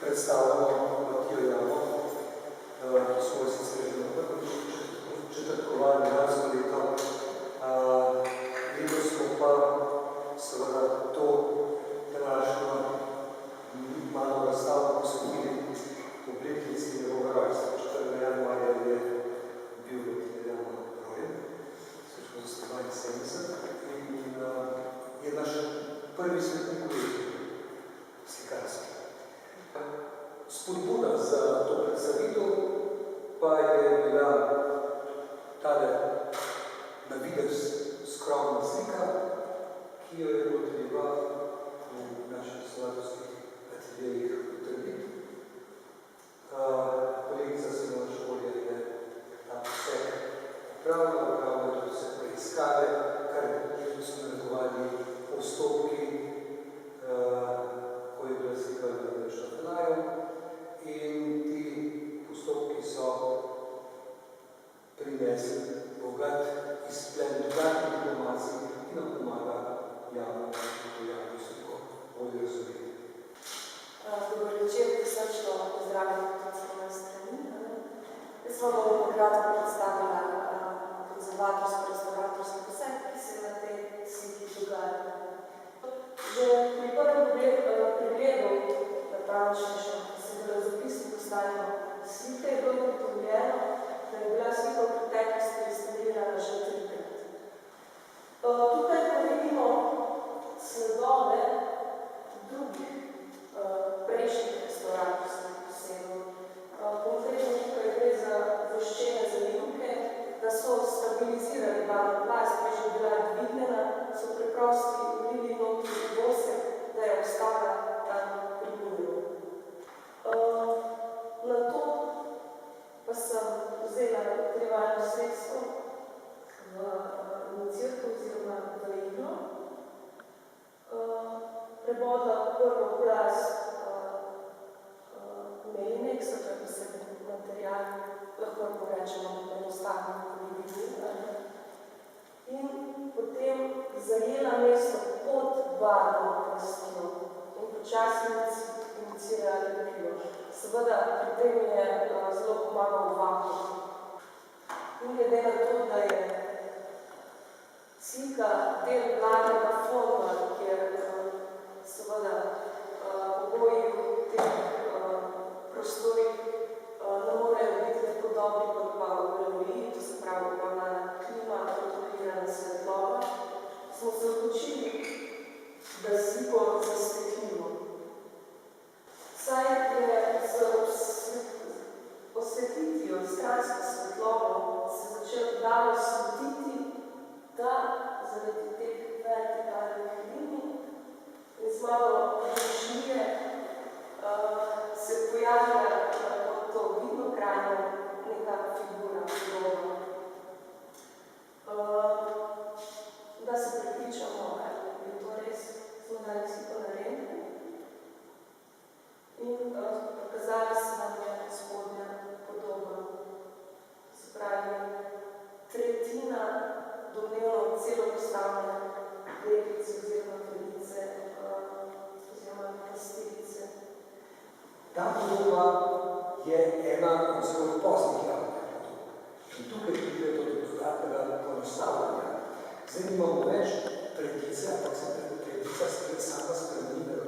predstavljamo Matijo Jamo, ki smo jo sicer že četrtkovali lansko leto. Letos smo pa seveda to današnjo malo razstavo posvetili obletnici njegovega rojstva. 4. januarja je bil Matija Jama rojen, 1972, in je naš prvi svetnik kolektiv slikarski. Spodbuda za to predstavitev pa je bila tale na videz skromna slika, ki jo je potreba v naših slavskih ateljejih potrebiti. Kolegica Simona Školja je ta poseg opravila tudi vse preiskave, kar so narekovali postopki, ko je bila slika na Štafelaju, in ti postopki so prinesli bogat izplen dodatnih informacij, ki nam pomaga javno sliko bolje razumeti. Dobar večer, prisrčno pozdravljam tudi s moje strani. Jaz vam bom kratko predstavila konzervatorsko-restauratorski poseg, ki se na tej sliki dogaja. Že pri prvem pregledu, natančnejšem, se je bilo zapisno postavljeno slike, je bilo ugotovljeno, da je bila slika v preteklosti restaurirana že 3-krat. Tukaj pa vidimo sledove drugih prejšnjih restauratorskih posegov. Konkretno tukaj gre za voščene zalivke, da so stabilizirali barvno plast, ki je že bila dvignjena, so preprosti ulili notri vosek, da je ostala tam pri miru. Na to pa sem vzela trivalno sredstvo v cirku oziroma v iglo, prebodla prvo plast Melinexa, to je poseben material, lahko rečemo enostavno polivinil, in potem zajela mesto pod barvno plastjo in počasno inicirala lepilo. Seveda, pri tem je zelo pomagal vakuum. In glede na to, da je slika del glavnega fonda, kjer seveda pogoji v teh prostorih ne morejo biti tako dobri kot pa v galeriji, to se pravi upravljena klima, kontrolirana svetlova, smo se odločili, da sliko zasvetlimo. Saj je z osvetlitvijo stransko svetlovo se začel dalo slutiti, da zaradi teh vertikalnih linij in z malo različnije se je pojavila pod to vidno krajno neka figura podoba. Da se prepričamo, ali je to res, smo dali sliko na rentgen in pokazali se nam je spodnja podoba. Se pravi, tretjina domnevno celopostavne deklice oziroma kraljice oziroma pastirice. Ta podoba je ena od zelo poznih javnih podob. In tukaj pride do dodatnega poenostavljanja. Zdaj imamo več tretice, ampak se tretice sama spremenila